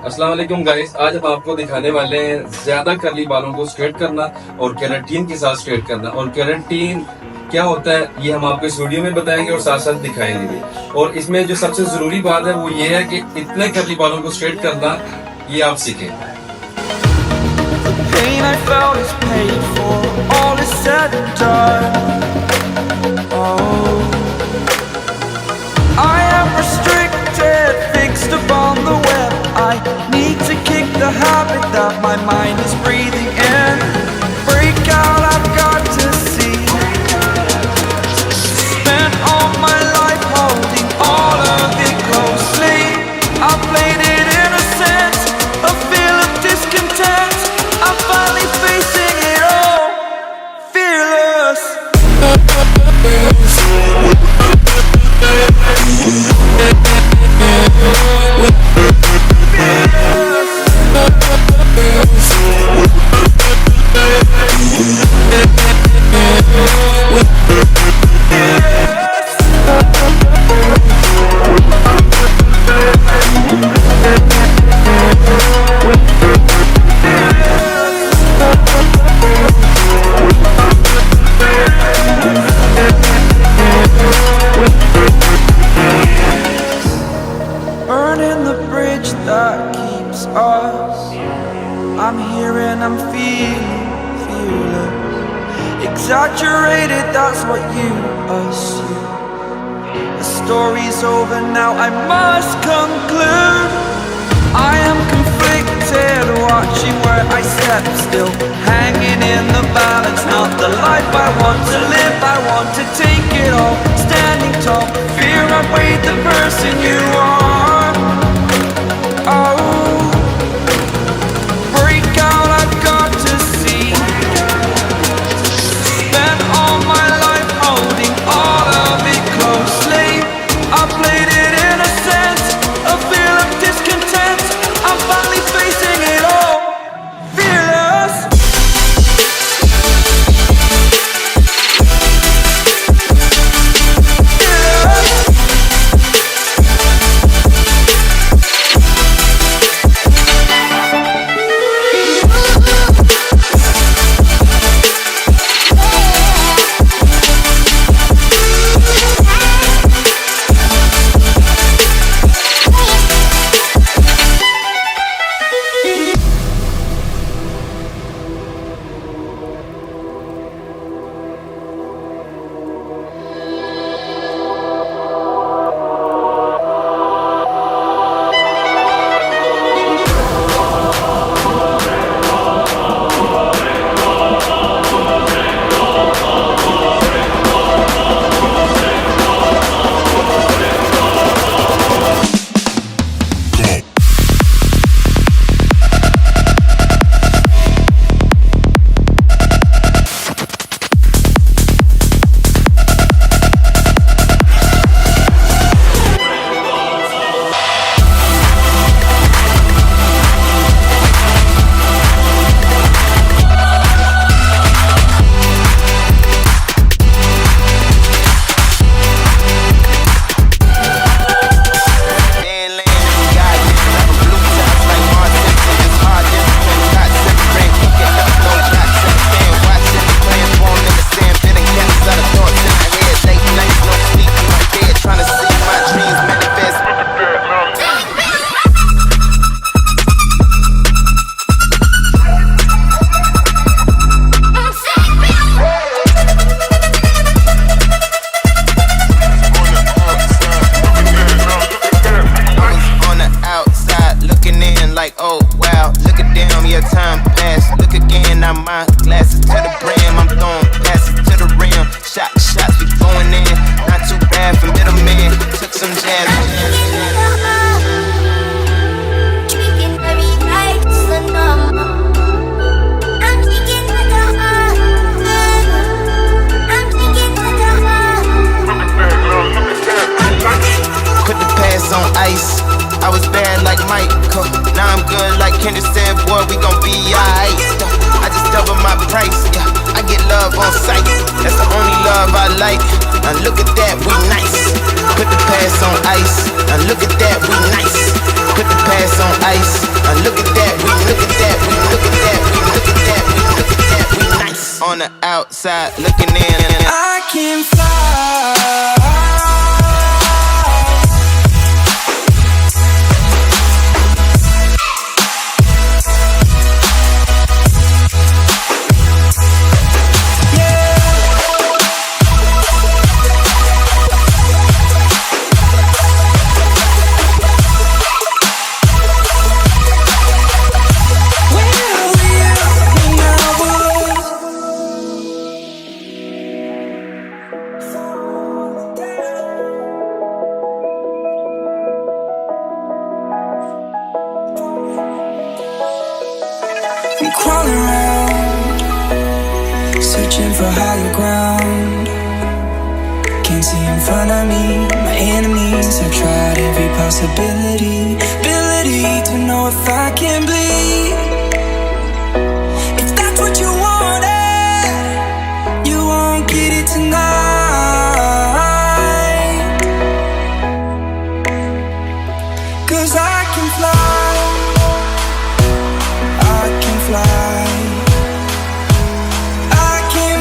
अस्सलाम वालेकुम गाइस, आज हम आपको दिखाने वाले हैं ज्यादा कर्ली बालों को स्ट्रेट करना और केराटिन के साथ स्ट्रेट करना। और केराटिन क्या होता है ये हम आपको इस वीडियो में बताएंगे और साथ साथ दिखाएंगे भी। और इसमें जो सबसे जरूरी बात है वो ये है कि इतने कर्ली बालों को स्ट्रेट करना ये आप सीखें। I need to kick the habit that my mind is breathing in. Break out, I've got to see. Spent all my life holding all of it closely. I played it innocent, a feel of discontent. I'm finally facing it all, fearless. Burning the bridge that keeps us. I'm here and I'm feeling fearless. Exaggerated, that's what you assume. The story's over now, I must conclude. I am conflicted, watching where I step still, hanging in the balance. Not the life I want to live, I want to take it all. Standing tall, fear I've weighed the person you are. Oh, break out, I've got to see. Spent all my life holding all of it closely. I played it innocent, a feel of discontent. I'm finally facing it all, fearless. Oh wow, look at them, your time passed. Look again, now my glasses to the brim. I'm throwing passes to the rim. Shots, we going in. Not too bad for middleman. Took some jazz. Put the past on ice. I was bad like Michael, now I'm good like Kendrick said, boy, we gon' be alright. I just double my price, yeah, I get love on sight. That's the only love I like. Now look at that, we nice. Put the past on ice. Now look at that, we nice. Put the past on ice. Now look at that, we look at that, we look at that, we look at that, we look at that, we nice. On the outside looking in. I can fly. I'm crawling around, searching for higher ground. Can't see in front of me, my enemies. I've tried every possibility, ability to know if I can bleed. If that's what you wanted, you won't get it tonight. 'Cause I can fly, I can fly. I can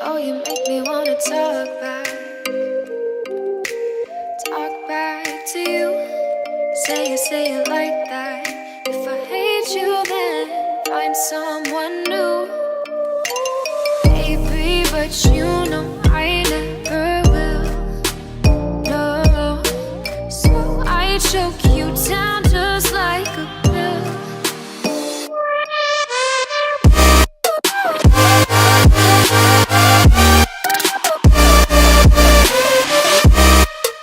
Oh, you make me wanna talk back to you. Say it like that. If I hate you, then find someone new. Baby, but you know I never will. No, so I choke you down just like a pill.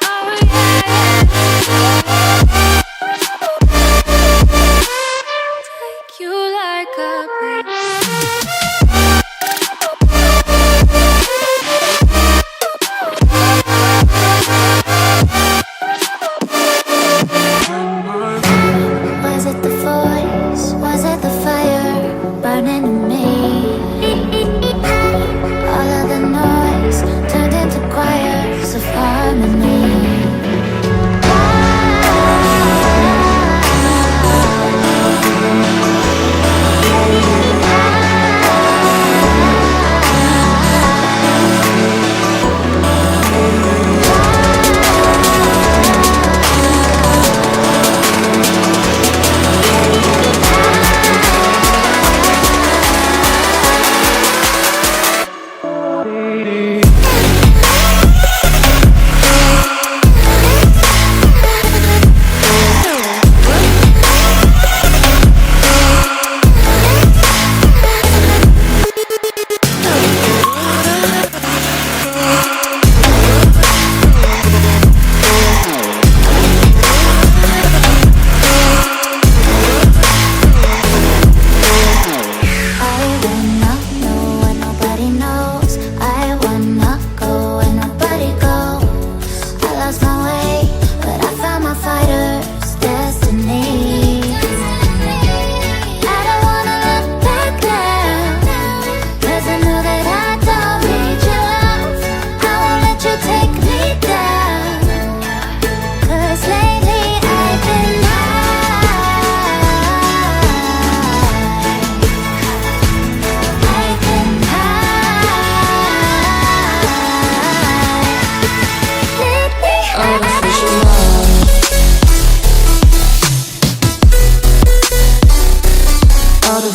Oh yeah.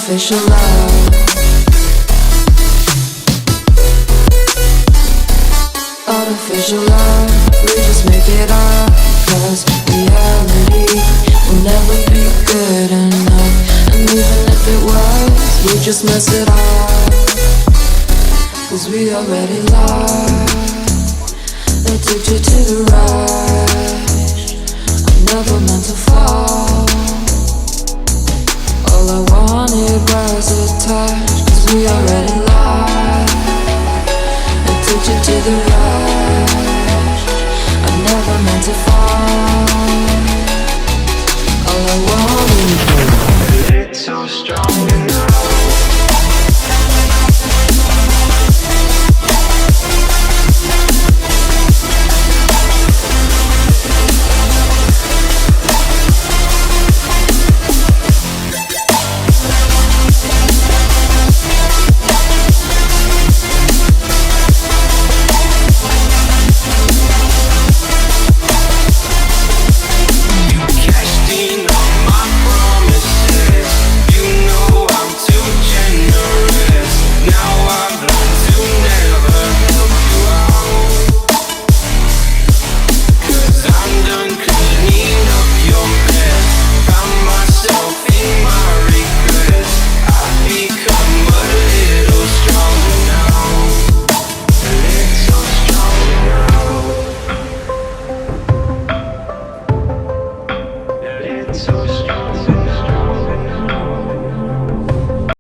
artificial love. Artificial love, we just make it up. Cause reality will never be good enough. And even if it was, we just mess it up. Cause we already lost, addicted to the rush.